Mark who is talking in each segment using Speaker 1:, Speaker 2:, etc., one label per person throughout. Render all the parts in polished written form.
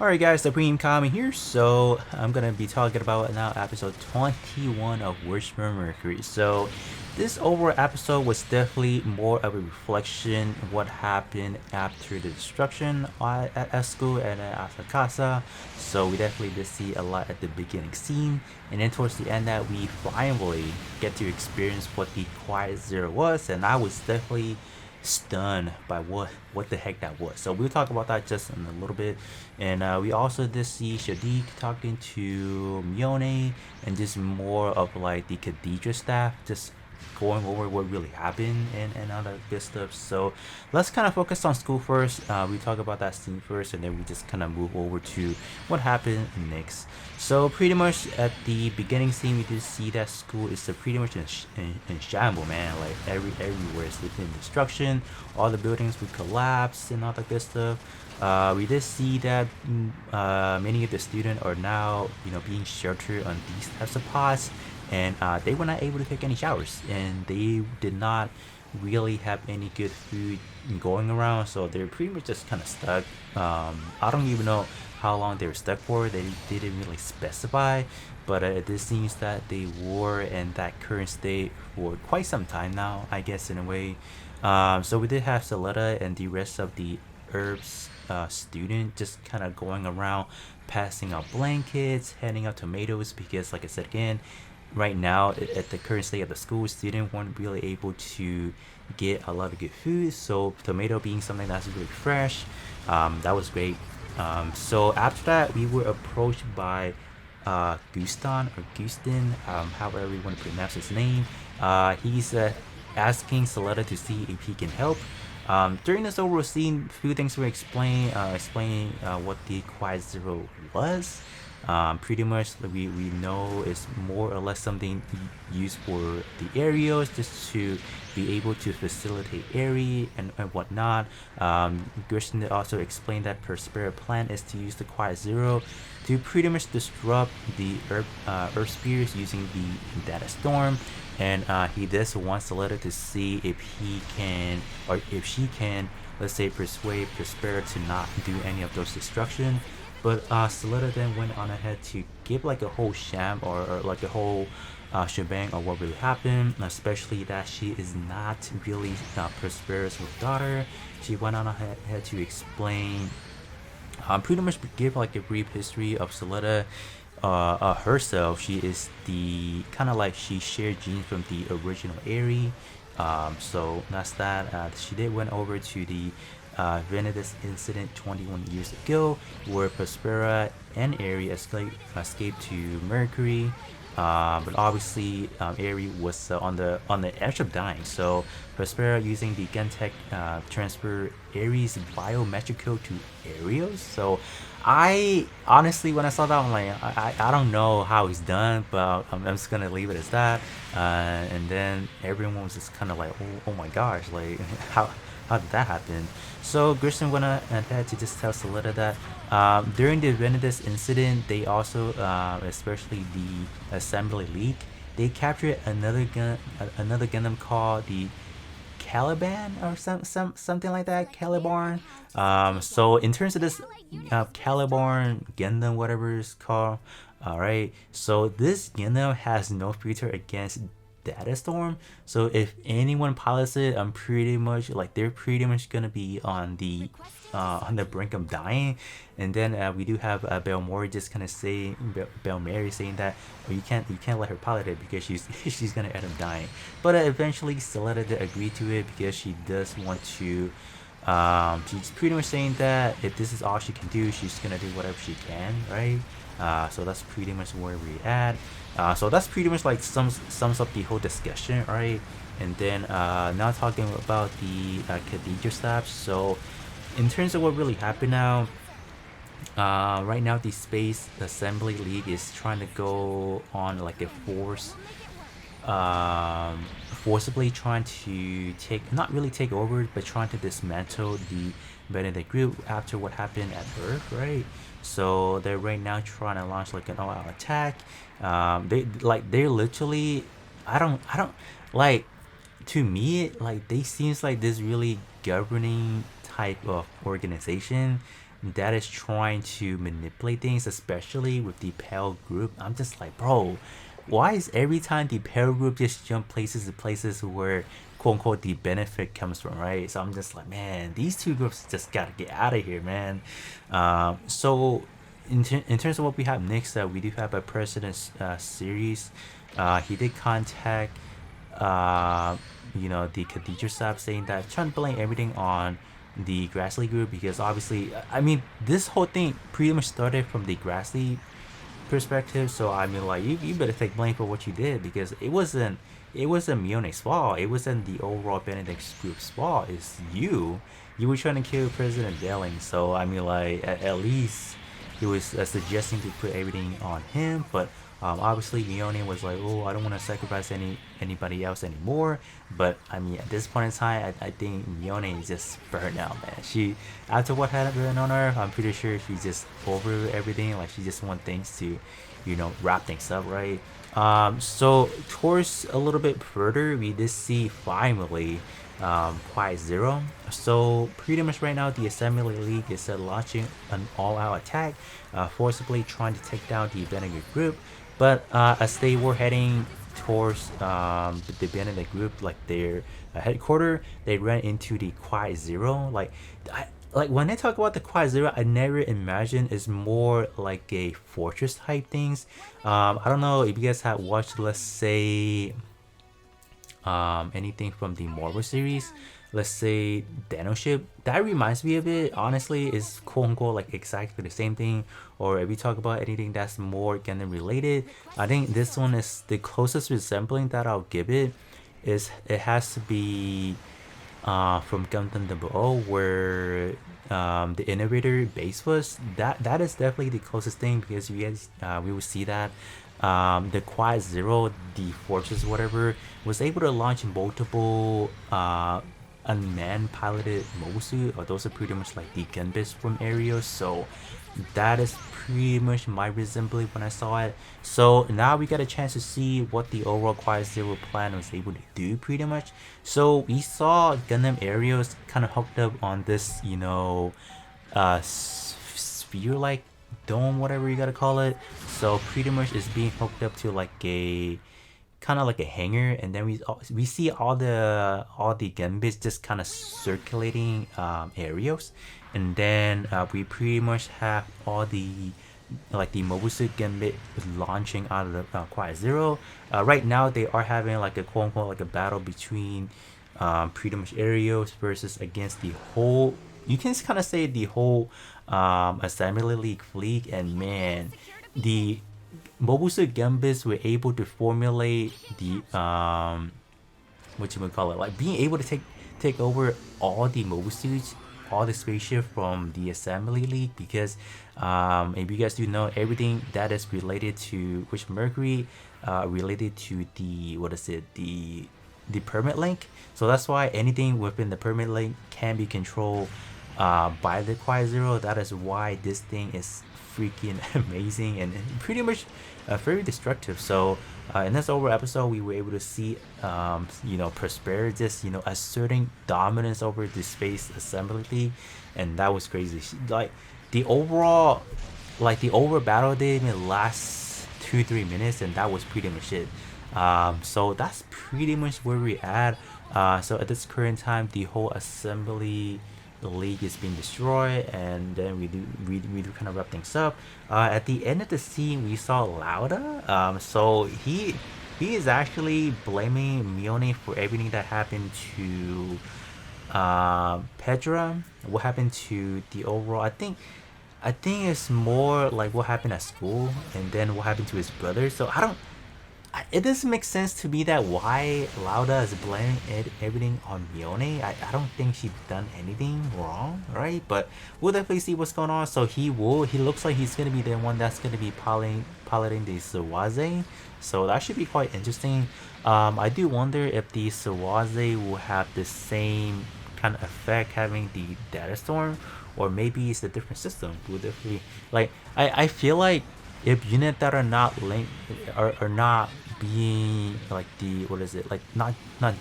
Speaker 1: Alright guys, the Premium Kami here, so I'm gonna be talking about now episode 21 of Worst Mercury. So this overall episode was definitely more of a reflection of what happened after the destruction at school and at Asakasa. So we definitely did see a lot at the beginning scene, and then towards the end that we finally get to experience what the Quiet Zero was, and I was definitely stunned by what the heck that was. So we'll talk about that just in a little bit. And we also did see Shadiq talking to Mione and just more of like the Khadija staff just going over what really happened and all that good stuff. So let's kind of focus on school first. We talk about that scene first, and then we just kind of move over to what happened next. So pretty much at the beginning scene, we did see that school is pretty much in shambles, man. Like everywhere is in destruction. All the buildings would collapse and all that good stuff. We did see that many of the students are now, being sheltered on these types of pods, and they were not able to take any showers, and they did not really have any good food going around, so they're pretty much just kind of stuck. I don't even know how long they were stuck for. They didn't really specify, but it seems that they were in that current state for quite some time now, I guess, in a way. So we did have Saletta and the rest of the herbs student just kind of going around passing out blankets, handing out tomatoes, because like I said again, right now at the current state of the school, students weren't really able to get a lot of good food, so tomato being something that's really fresh, that was great. So after that we were approached by Guston or Gustin, however you want to pronounce his name. He's asking Saletta to see if he can help. During this overall scene, a few things were explaining what the Quiet Zero was. Pretty much we know it's more or less something used for the aerials, just to be able to facilitate area and whatnot. Gersten also explained that Prospera plan is to use the Quiet Zero to pretty much disrupt the Earth Spears using the Data Storm, and he just wants the letter to see if he can, or if she can, let's say, persuade Prospera to not do any of those destruction. But Saletta then went on ahead to give like a whole sham, or like a whole shebang of what really happened, especially that she is not really Prospera's daughter. She went on ahead to explain, pretty much give like a brief history of Saletta herself. She is the kind of like she shared genes from the original Aerie. So that's that. She did went over to the Venedis incident 21 years ago, where Prospera and Aerie escaped to Mercury. But obviously, Aerie was on the edge of dying. So Prospera, using the Gentech, transfer Aerie's biometric code to Aerios. So I honestly, when I saw that, I'm like, I don't know how it's done, but I'm just gonna leave it as that. And then everyone was just kind of like, oh my gosh, like how did that happen? So Gerson went ahead to just tell Saletta that during the Venedis incident, they also, especially the Assembly League, they captured another Gundam called the Caliban, or something like that, Caliban. So in terms of this Caliban Gundam, whatever it's called, all right. So this Gundam has no feature against Data Storm. So if anyone pilots it, I'm pretty much like they're pretty much gonna be on the brink of dying. And then we do have Belmori just kind of saying, Belmary saying that, well, you can't let her pilot it because she's she's gonna end up dying. But eventually Saletta did agree to it because she does want to. She's pretty much saying that if this is all she can do, she's gonna do whatever she can, right? So that's pretty much where we're at. So that's pretty much like sums up the whole discussion, right? And then now talking about the Khadija stuff. So in terms of what really happened now, right now the Space Assembly League is trying to go on like a forcibly trying to not really take over, but trying to dismantle the Benedict group after what happened at Earth, right? So they're right now trying to launch like an all-out attack. They're literally, I don't like, to me, like they seems like this really governing type of organization that is trying to manipulate things, especially with the pale group. I'm just like, bro, why is every time the pale group just jump places to places where quote unquote the benefit comes from, right? So I'm just like, man, these two groups just gotta get out of here, man. So in terms of what we have next, we do have a president series. He did contact uh, the Khadija Sab, saying that trying to blame everything on the Grassley group, because obviously, I mean, this whole thing pretty much started from the Grassley perspective. So I mean, like, you better take blame for what you did, because it wasn't Mione's fault. It wasn't the overall Benedict group's fault. It's you were trying to kill President Delling. So I mean, like, at least he was suggesting to put everything on him. But obviously Mione was like, oh, I don't want to sacrifice anybody else anymore. But I mean, at this point in time, I think Mione is just burned out, man. She, after what happened on her, I'm pretty sure she's just over everything. Like, she just wants things to, wrap things up, right? So towards a little bit further, we did see finally Quiet Zero. So pretty much right now, the Assembly League is launching an all-out attack, forcibly trying to take down the Benedict group. But as they were heading towards the Benedict group, like their headquarters, they ran into the Quiet Zero. Like when I talk about the Quiet Zero, I never imagined it's more like a fortress type things. I don't know if you guys have watched, let's say, anything from the Marvel series, let's say Dano Ship. That reminds me of it. Honestly, is quote unquote like exactly the same thing. Or if you talk about anything that's more Gundam related, I think this one is the closest resembling that I'll give it. Is it has to be from Gundam 00, where the innovator base was. That is definitely the closest thing, because you guys we will see that the Quiet Zero, the fortress, whatever, was able to launch multiple unmanned piloted Mosu, or those are pretty much like the gunbits from areas. So that is pretty much my resembling when I saw it. So now we got a chance to see what the overall Quiet Zero plan was able to do, pretty much. So we saw Gundam Aerials kind of hooked up on this, sphere like dome, whatever you gotta call it. So pretty much it's being hooked up to like a kind of like a hangar, and then we see all the gunbits just kind of circulating areas, and then we pretty much have all the like the mobile suit gambit launching out of the Quiet Zero. Right now they are having like a quote unquote like a battle between pretty much Aerios versus against the whole, you can kind of say the whole Assembly League fleet. And man, the mobile suit gambits were able to formulate the what you would call it, like being able to take over all the mobile suits, all the spaceship from the Assembly League, because if you guys do know, everything that is related to which Mercury related to the, what is it, the permit link. So that's why anything within the permit link can be controlled by the Quiet Zero. That is why this thing is freaking amazing and pretty much very destructive. So in this over episode, we were able to see Prosper just asserting dominance over the space assembly league, and that was crazy. Like the overall battle didn't last 2-3 minutes, and that was pretty much it. So that's pretty much where we're at. So at this current time, the whole assembly league is being destroyed, and then we do kind of wrap things up. At the end of the scene, we saw Lauda. So he is actually blaming Mione for everything that happened to Pedra. What happened to the overall, I think it's more like what happened at school, and then what happened to his brother. So it doesn't make sense to me that why Lauda is blaming everything on Mione. I don't think she's done anything wrong, right? But we'll definitely see what's going on. So he looks like he's gonna be the one that's gonna be piloting the Sawaze. So that should be quite interesting. I do wonder if the Sawaze will have the same kind of effect having the data storm, or maybe it's a different system. We'll definitely, like, I feel like if units that are not linked are not being like the, what is it, like not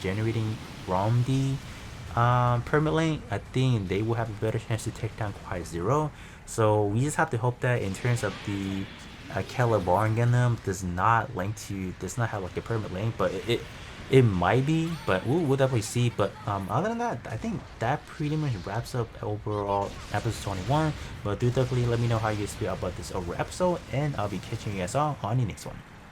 Speaker 1: generating from the permit link, I think they will have a better chance to take down Quiet Zero. So we just have to hope that in terms of the Calabar Gundam does not have like a permanent link, but it might be, but we'll definitely see. But other than that, I think that pretty much wraps up overall episode 21. But do definitely let me know how you guys feel about this overall episode, and I'll be catching you guys all on the next one.